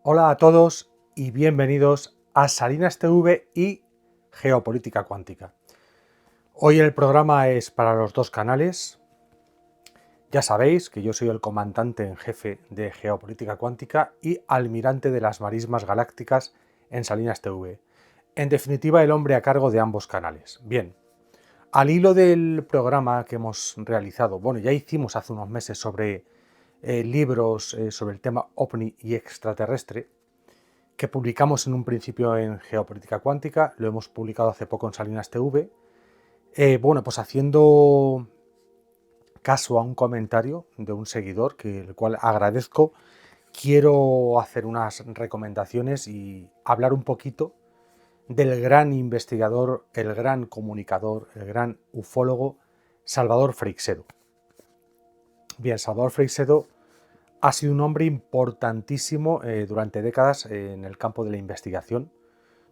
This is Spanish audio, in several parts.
Hola a todos y bienvenidos a Salinas TV y Geopolítica Cuántica. Hoy el programa es para los dos canales. Ya sabéis que yo soy el comandante en jefe de Geopolítica Cuántica y almirante de las marismas galácticas en Salinas TV. En definitiva, el hombre a cargo de ambos canales. Bien, al hilo del programa que hemos realizado, ya hicimos hace unos meses sobre libros sobre el tema ovni y extraterrestre, que publicamos en un principio en Geopolítica Cuántica, lo hemos publicado hace poco en Salinas TV. Pues haciendo caso a un comentario de un seguidor, el cual agradezco, quiero hacer unas recomendaciones y hablar un poquito del gran investigador, el gran comunicador, el gran ufólogo Salvador Freixedo. Bien, Salvador Freixedo ha sido un hombre importantísimo durante décadas en el campo de la investigación,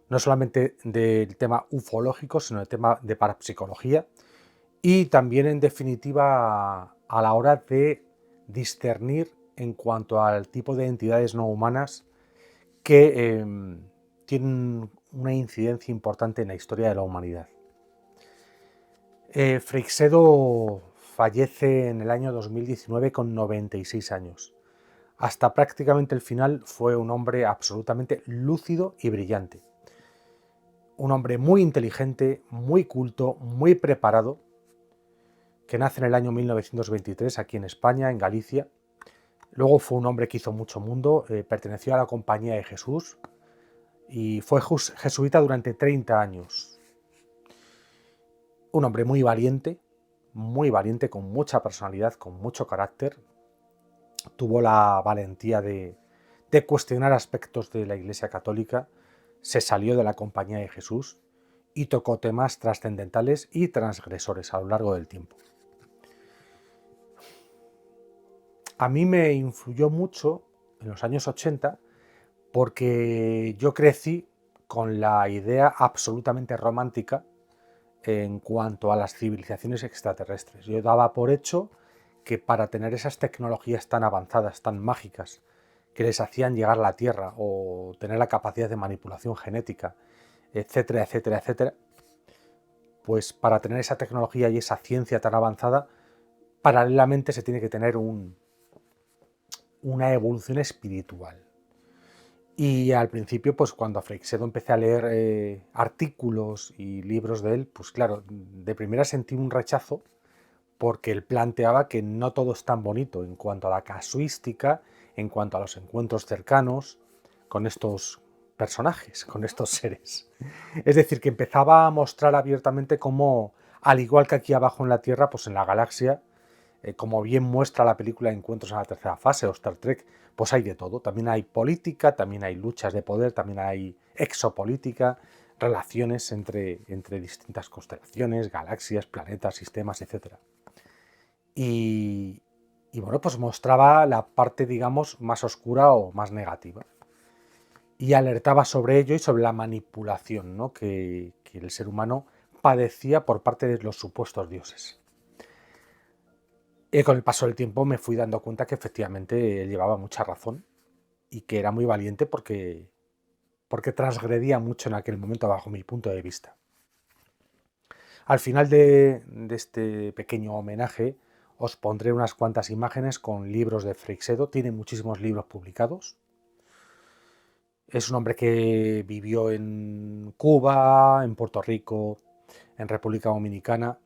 no solamente del tema ufológico, sino del tema de parapsicología y también, en definitiva, a la hora de discernir en cuanto al tipo de entidades no humanas que tienen una incidencia importante en la historia de la humanidad. Freixedo fallece en el año 2019 con 96 años. Hasta prácticamente el final fue un hombre absolutamente lúcido y brillante. Un hombre muy inteligente, muy culto, muy preparado, que nace en el año 1923 aquí en España, en Galicia. Luego fue un hombre que hizo mucho mundo, perteneció a la Compañía de Jesús y fue jesuita durante 30 años. Un hombre muy valiente, con mucha personalidad, con mucho carácter. Tuvo la valentía de cuestionar aspectos de la Iglesia Católica, se salió de la Compañía de Jesús y tocó temas trascendentales y transgresores a lo largo del tiempo. A mí me influyó mucho en los años 80 porque yo crecí con la idea absolutamente romántica en cuanto a las civilizaciones extraterrestres. Yo daba por hecho que para tener esas tecnologías tan avanzadas, tan mágicas, que les hacían llegar a la Tierra o tener la capacidad de manipulación genética, etcétera, etcétera, etcétera, pues para tener esa tecnología y esa ciencia tan avanzada, paralelamente se tiene que tener una evolución espiritual. Y al principio, pues cuando a Freixedo empecé a leer artículos y libros de él, pues claro, de primera sentí un rechazo porque él planteaba que no todo es tan bonito en cuanto a la casuística, en cuanto a los encuentros cercanos con estos personajes, con estos seres. Es decir, que empezaba a mostrar abiertamente cómo, al igual que aquí abajo en la Tierra, pues en la galaxia, como bien muestra la película Encuentros en la tercera fase o Star Trek, pues hay de todo. También hay política, también hay luchas de poder, también hay exopolítica, relaciones entre distintas constelaciones, galaxias, planetas, sistemas, etc. Y pues mostraba la parte, digamos, más oscura o más negativa. Y alertaba sobre ello y sobre la manipulación, ¿no?, que el ser humano padecía por parte de los supuestos dioses. Y con el paso del tiempo me fui dando cuenta que efectivamente él llevaba mucha razón y que era muy valiente porque transgredía mucho en aquel momento bajo mi punto de vista. Al final de este pequeño homenaje os pondré unas cuantas imágenes con libros de Freixedo. Tiene muchísimos libros publicados. Es un hombre que vivió en Cuba, en Puerto Rico, en República Dominicana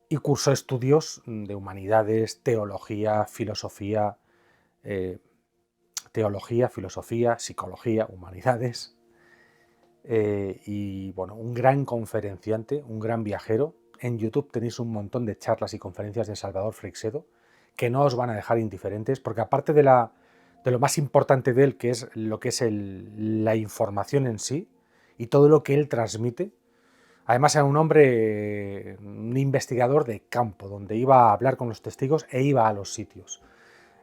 y cursó estudios de humanidades, teología, filosofía, psicología, humanidades. Un gran conferenciante, un gran viajero. En YouTube tenéis un montón de charlas y conferencias de Salvador Freixedo que no os van a dejar indiferentes, porque aparte de lo más importante de él, que es lo que es la información en sí y todo lo que él transmite, además era un hombre, un investigador de campo, donde iba a hablar con los testigos e iba a los sitios,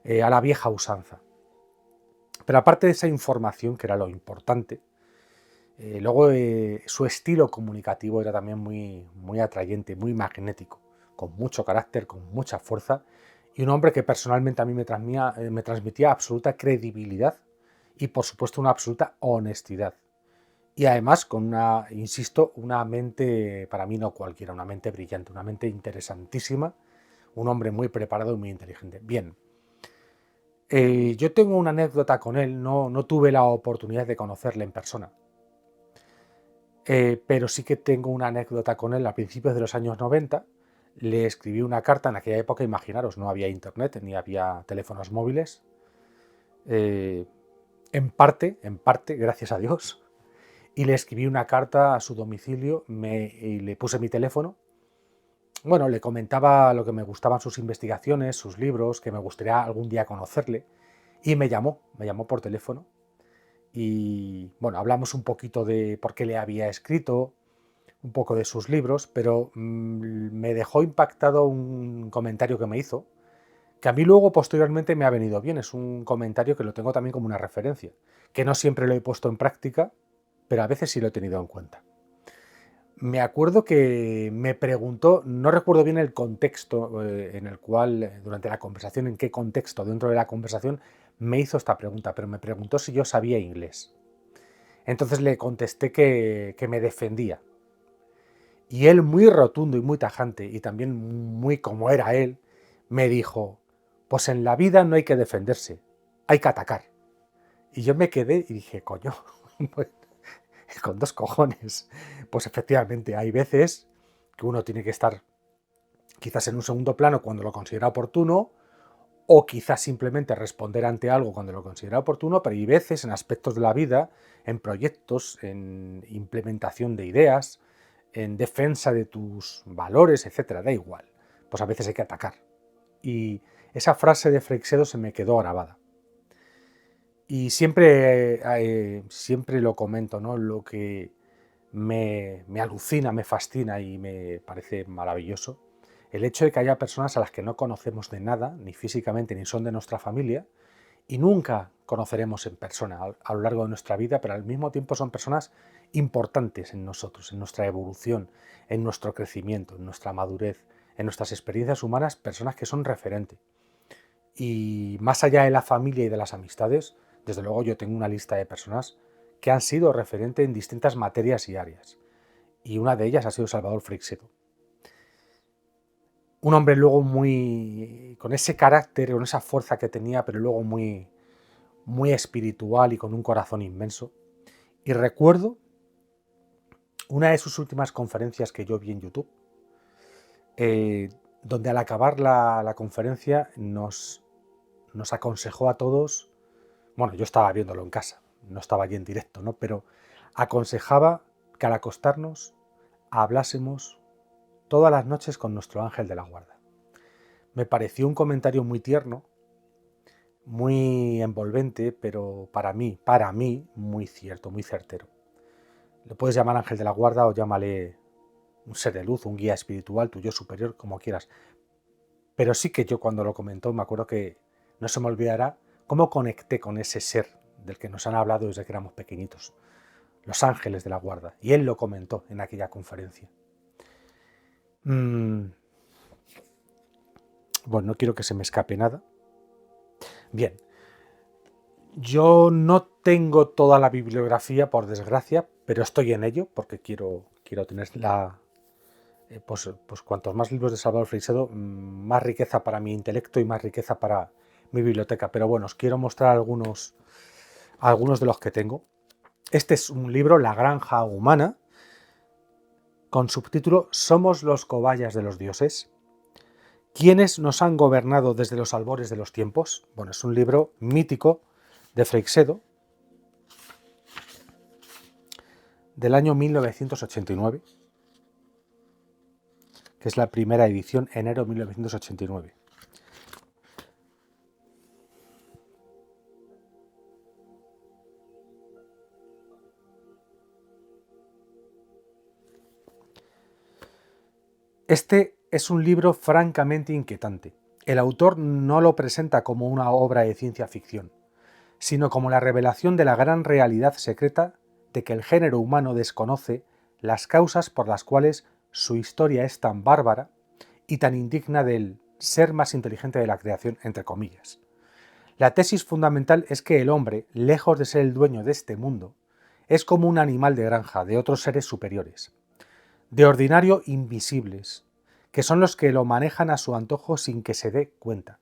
a la vieja usanza. Pero aparte de esa información, que era lo importante, luego su estilo comunicativo era también muy, muy atrayente, muy magnético, con mucho carácter, con mucha fuerza, y un hombre que personalmente a mí me transmitía absoluta credibilidad y por supuesto una absoluta honestidad. Y además con una, insisto, una mente, para mí no cualquiera, una mente brillante, una mente interesantísima, un hombre muy preparado y muy inteligente. Bien, yo tengo una anécdota con él, no tuve la oportunidad de conocerle en persona, pero sí que tengo una anécdota con él a principios de los años 90. Le escribí una carta en aquella época, imaginaros, no había internet ni había teléfonos móviles, eh, en parte, gracias a Dios, y le escribí una carta a su domicilio y le puse mi teléfono. Bueno, le comentaba lo que me gustaban sus investigaciones, sus libros, que me gustaría algún día conocerle, y me llamó por teléfono, y bueno, hablamos un poquito de por qué le había escrito, un poco de sus libros, pero me dejó impactado un comentario que me hizo, que a mí luego posteriormente me ha venido bien. Es un comentario que lo tengo también como una referencia, que no siempre lo he puesto en práctica, pero a veces sí lo he tenido en cuenta. Me acuerdo que me preguntó, no recuerdo bien el contexto en el cual, durante la conversación, en qué contexto dentro de la conversación me hizo esta pregunta, pero me preguntó si yo sabía inglés. Entonces le contesté que me defendía. Y él, muy rotundo y muy tajante, y también muy como era él, me dijo, pues en la vida no hay que defenderse, hay que atacar. Y yo me quedé y dije, coño, pues, con dos cojones. Pues efectivamente, hay veces que uno tiene que estar quizás en un segundo plano cuando lo considera oportuno, o quizás simplemente responder ante algo cuando lo considera oportuno, pero hay veces en aspectos de la vida, en proyectos, en implementación de ideas, en defensa de tus valores, etcétera, da igual. Pues a veces hay que atacar. Y esa frase de Freixedo se me quedó grabada. Y siempre lo comento, ¿no? Lo que me alucina, me fascina y me parece maravilloso, el hecho de que haya personas a las que no conocemos de nada, ni físicamente, ni son de nuestra familia, y nunca conoceremos en persona a lo largo de nuestra vida, pero al mismo tiempo son personas importantes en nosotros, en nuestra evolución, en nuestro crecimiento, en nuestra madurez, en nuestras experiencias humanas, personas que son referente. Y más allá de la familia y de las amistades, desde luego yo tengo una lista de personas que han sido referente en distintas materias y áreas. Y una de ellas ha sido Salvador Freixedo. Un hombre luego muy con ese carácter, con esa fuerza que tenía, pero luego muy espiritual y con un corazón inmenso. Y recuerdo una de sus últimas conferencias que yo vi en YouTube, donde al acabar la conferencia nos aconsejó a todos, bueno, yo estaba viéndolo en casa, no estaba allí en directo, ¿no? Pero aconsejaba que al acostarnos hablásemos todas las noches con nuestro ángel de la guarda. Me pareció un comentario muy tierno, muy envolvente, pero para mí, muy cierto, muy certero. Le puedes llamar ángel de la guarda o llámale un ser de luz, un guía espiritual, tu yo superior, como quieras. Pero sí que yo cuando lo comentó me acuerdo que no se me olvidará cómo conecté con ese ser del que nos han hablado desde que éramos pequeñitos, los ángeles de la guarda. Y él lo comentó en aquella conferencia. Bueno, no quiero que se me escape nada. Bien, yo no tengo toda la bibliografía, por desgracia, pero estoy en ello porque quiero tener pues cuantos más libros de Salvador Freixedo, más riqueza para mi intelecto y más riqueza para mi biblioteca. Pero bueno, os quiero mostrar algunos de los que tengo. Este es un libro, La granja humana, con subtítulo Somos los cobayas de los dioses. ¿Quiénes nos han gobernado desde los albores de los tiempos? Bueno, es un libro mítico de Freixedo, del año 1989, que es la primera edición, enero de 1989. Este es un libro francamente inquietante. El autor no lo presenta como una obra de ciencia ficción, sino como la revelación de la gran realidad secreta de que el género humano desconoce las causas por las cuales su historia es tan bárbara y tan indigna del ser más inteligente de la creación, entre comillas. La tesis fundamental es que el hombre, lejos de ser el dueño de este mundo, es como un animal de granja de otros seres superiores, de ordinario invisibles, que son los que lo manejan a su antojo sin que se dé cuenta.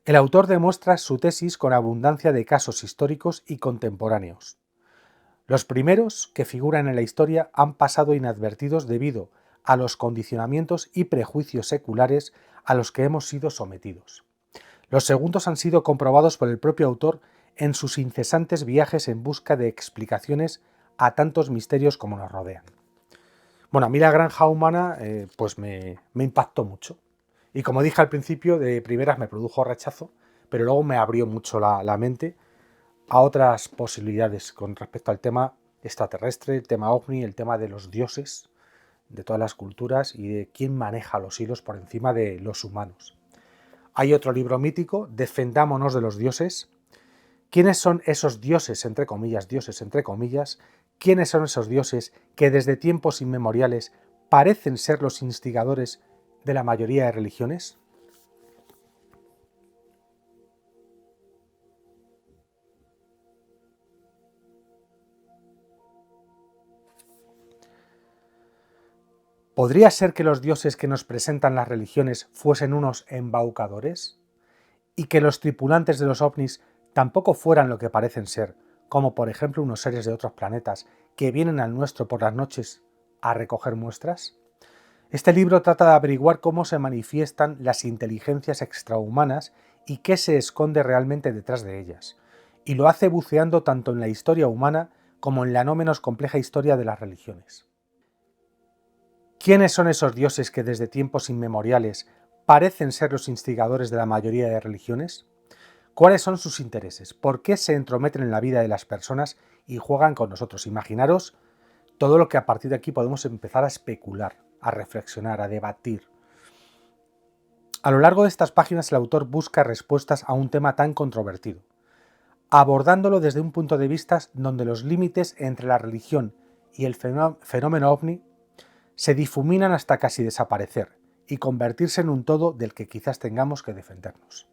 El autor demuestra su tesis con abundancia de casos históricos y contemporáneos. Los primeros que figuran en la historia han pasado inadvertidos debido a los condicionamientos y prejuicios seculares a los que hemos sido sometidos. Los segundos han sido comprobados por el propio autor en sus incesantes viajes en busca de explicaciones a tantos misterios como nos rodean. Bueno, a mí la granja humana pues me impactó mucho. Y como dije al principio, de primeras me produjo rechazo, pero luego me abrió mucho la mente a otras posibilidades con respecto al tema extraterrestre, el tema ovni, el tema de los dioses, de todas las culturas y de quién maneja los hilos por encima de los humanos. Hay otro libro mítico, Defendámonos de los dioses. ¿Quiénes son esos dioses, entre comillas, dioses, entre comillas? ¿Quiénes son esos dioses que desde tiempos inmemoriales parecen ser los instigadores de la mayoría de religiones? ¿Podría ser que los dioses que nos presentan las religiones fuesen unos embaucadores? ¿Y que los tripulantes de los ovnis tampoco fueran lo que parecen ser, como por ejemplo unos seres de otros planetas que vienen al nuestro por las noches a recoger muestras? Este libro trata de averiguar cómo se manifiestan las inteligencias extrahumanas y qué se esconde realmente detrás de ellas, y lo hace buceando tanto en la historia humana como en la no menos compleja historia de las religiones. ¿Quiénes son esos dioses que desde tiempos inmemoriales parecen ser los instigadores de la mayoría de religiones? ¿Cuáles son sus intereses? ¿Por qué se entrometen en la vida de las personas y juegan con nosotros? Imaginaros todo lo que a partir de aquí podemos empezar a especular, a reflexionar, a debatir. A lo largo de estas páginas el autor busca respuestas a un tema tan controvertido, abordándolo desde un punto de vista donde los límites entre la religión y el fenómeno ovni se difuminan hasta casi desaparecer y convertirse en un todo del que quizás tengamos que defendernos.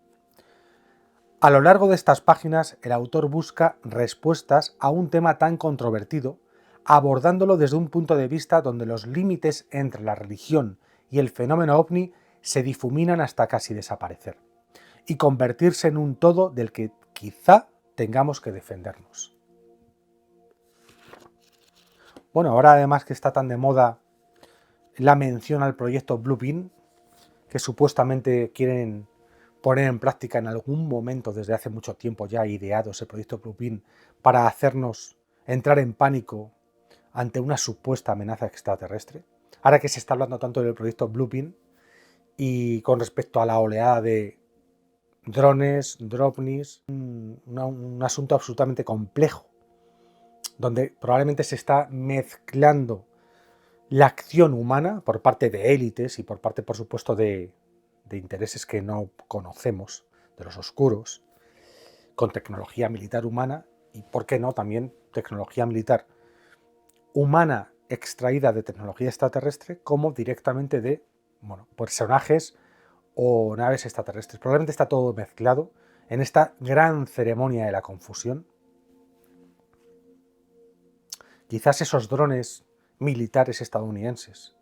A lo largo de estas páginas, el autor busca respuestas a un tema tan controvertido, abordándolo desde un punto de vista donde los límites entre la religión y el fenómeno ovni se difuminan hasta casi desaparecer y convertirse en un todo del que quizá tengamos que defendernos. Bueno, ahora además que está tan de moda la mención al proyecto Blue Beam, que supuestamente quieren poner en práctica en algún momento, desde hace mucho tiempo ya ideado ese proyecto Blue Beam, para hacernos entrar en pánico ante una supuesta amenaza extraterrestre. Ahora que se está hablando tanto del proyecto Blue Beam y con respecto a la oleada de drones, dropnis, un asunto absolutamente complejo, donde probablemente se está mezclando la acción humana por parte de élites y por parte, por supuesto, de intereses que no conocemos, de los oscuros, con tecnología militar humana y, ¿por qué no?, también tecnología militar humana extraída de tecnología extraterrestre, como directamente de personajes o naves extraterrestres. Probablemente está todo mezclado en esta gran ceremonia de la confusión. Quizás esos drones militares estadounidenses,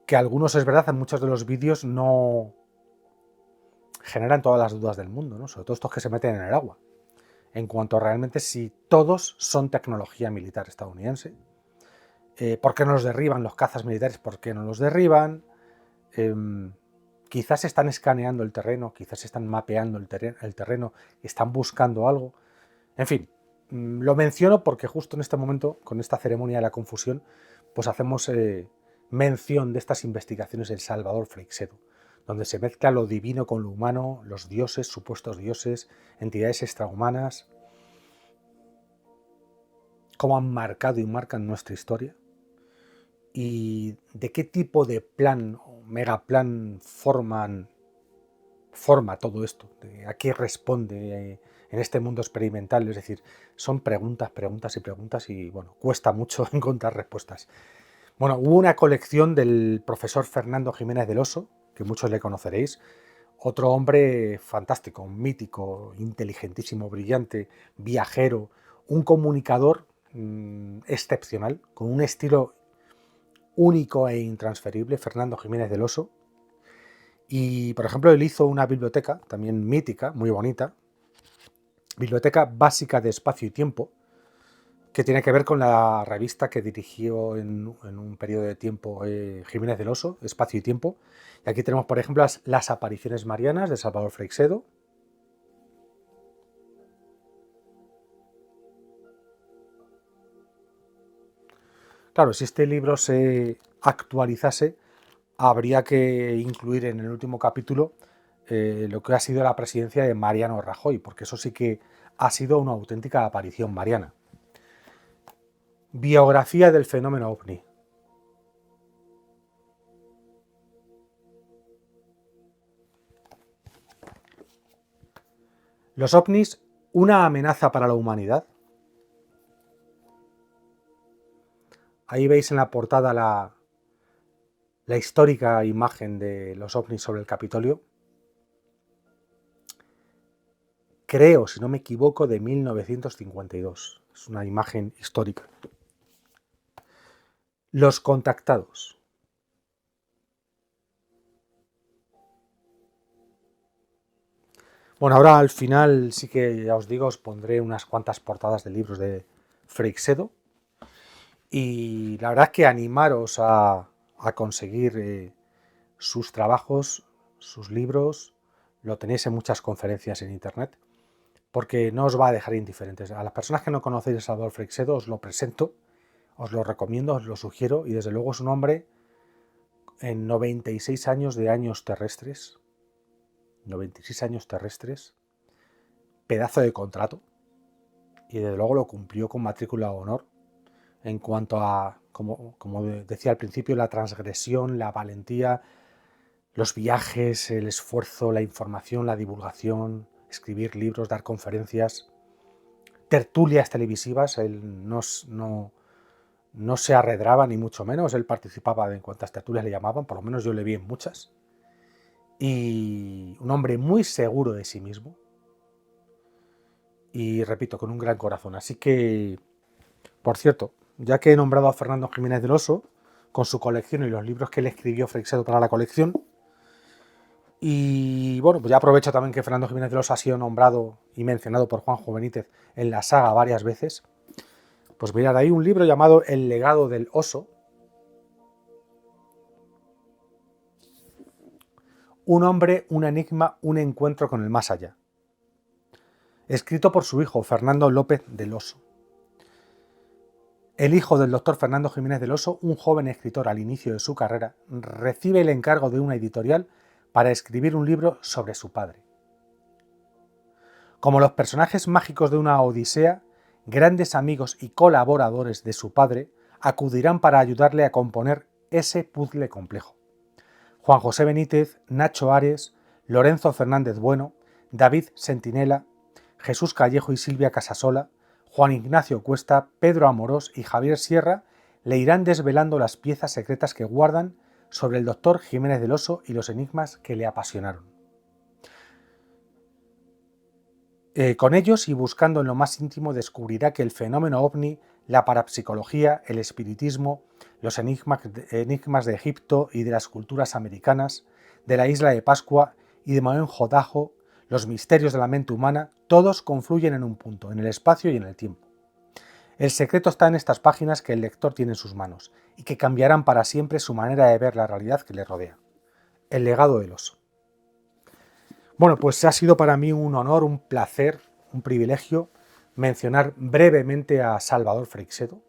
que algunos, es verdad, en muchos de los vídeos no generan todas las dudas del mundo, ¿no? Sobre todo estos que se meten en el agua, en cuanto a realmente si todos son tecnología militar estadounidense. ¿Por qué no los derriban los cazas militares? ¿Por qué no los derriban? Quizás están escaneando el terreno, quizás están mapeando el terreno, están buscando algo. En fin, lo menciono porque justo en este momento, con esta ceremonia de la confusión, pues hacemos mención de estas investigaciones del Salvador Freixedo, donde se mezcla lo divino con lo humano, los dioses, supuestos dioses, entidades extrahumanas, cómo han marcado y marcan nuestra historia, y de qué tipo de plan o megaplan forma todo esto, a qué responde en este mundo experimental. Es decir, son preguntas, preguntas y preguntas y bueno, cuesta mucho encontrar respuestas. Bueno, hubo una colección del profesor Fernando Jiménez del Oso, que muchos le conoceréis, Otro hombre fantástico, mítico, inteligentísimo, brillante, viajero, un comunicador excepcional, con un estilo único e intransferible, Fernando Jiménez del Oso. Y, por ejemplo, él hizo una biblioteca, también mítica, muy bonita, Biblioteca Básica de Espacio y Tiempo, que tiene que ver con la revista que dirigió en un periodo de tiempo Jiménez del Oso, Espacio y Tiempo. Y aquí tenemos, por ejemplo, las apariciones marianas de Salvador Freixedo. Claro, si este libro se actualizase, habría que incluir en el último capítulo lo que ha sido la presidencia de Mariano Rajoy, porque eso sí que ha sido una auténtica aparición mariana. Biografía del fenómeno OVNI. Los ovnis, una amenaza para la humanidad. Ahí veis en la portada la histórica imagen de los ovnis sobre el Capitolio. Creo, si no me equivoco, de 1952. Es una imagen histórica. Los contactados. Bueno, ahora al final sí que ya os digo, os pondré unas cuantas portadas de libros de Freixedo. Y la verdad es que animaros a conseguir sus trabajos, sus libros. Lo tenéis en muchas conferencias en internet, porque no os va a dejar indiferentes. A las personas que no conocéis a Salvador Freixedo os lo presento, os lo recomiendo, os lo sugiero, y desde luego es un hombre en 96 años de años terrestres, 96 años terrestres, pedazo de contrato, y desde luego lo cumplió con matrícula de honor en cuanto a, como decía al principio, la transgresión, la valentía, los viajes, el esfuerzo, la información, la divulgación, escribir libros, dar conferencias, tertulias televisivas. Él no se arredraba ni mucho menos, él participaba en cuantas tertulias le llamaban, por lo menos yo le vi en muchas. Y un hombre muy seguro de sí mismo y, repito, con un gran corazón. Así que, por cierto, ya que he nombrado a Fernando Jiménez del Oso, con su colección y los libros que le escribió Freixedo para la colección, y bueno, pues ya aprovecho también que Fernando Jiménez del Oso ha sido nombrado y mencionado por Juanjo Benítez en la saga varias veces, pues mirad, hay un libro llamado El legado del oso, un hombre, un enigma, un encuentro con el más allá, escrito por su hijo Fernando López del Oso. El hijo del doctor Fernando Jiménez del Oso, un joven escritor al inicio de su carrera, recibe el encargo de una editorial para escribir un libro sobre su padre. Como los personajes mágicos de una odisea, grandes amigos y colaboradores de su padre acudirán para ayudarle a componer ese puzzle complejo. Juan José Benítez, Nacho Ares, Lorenzo Fernández Bueno, David Sentinela, Jesús Callejo y Silvia Casasola, Juan Ignacio Cuesta, Pedro Amorós y Javier Sierra le irán desvelando las piezas secretas que guardan sobre el doctor Jiménez del Oso y los enigmas que le apasionaron. Con ellos y buscando en lo más íntimo descubrirá que el fenómeno ovni, la parapsicología, el espiritismo, los enigmas de Egipto y de las culturas americanas, de la isla de Pascua y de Mohenjo-Daro, los misterios de la mente humana, todos confluyen en un punto, en el espacio y en el tiempo. El secreto está en estas páginas que el lector tiene en sus manos y que cambiarán para siempre su manera de ver la realidad que le rodea. El legado del oso. Bueno, pues ha sido para mí un honor, un placer, un privilegio mencionar brevemente a Salvador Freixedo.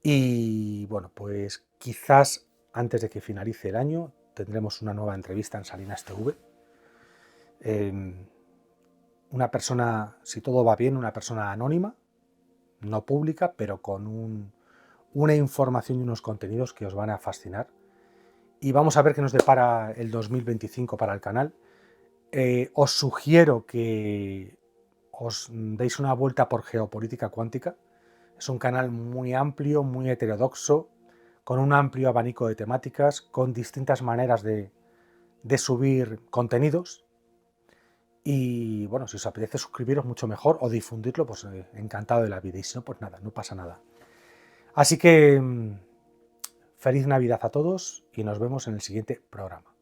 Y bueno, pues quizás antes de que finalice el año tendremos una nueva entrevista en Salinas TV. Una persona, si todo va bien, una persona anónima, no pública, pero con una información y unos contenidos que os van a fascinar. Y vamos a ver qué nos depara el 2025 para el canal. Os sugiero que os deis una vuelta por Geopolítica Cuántica. Es un canal muy amplio, muy heterodoxo, con un amplio abanico de temáticas, con distintas maneras de de subir contenidos. Y bueno, si os apetece suscribiros, mucho mejor, o difundirlo, pues encantado de la vida. Y si no, pues nada, no pasa nada. Así que feliz Navidad a todos y nos vemos en el siguiente programa.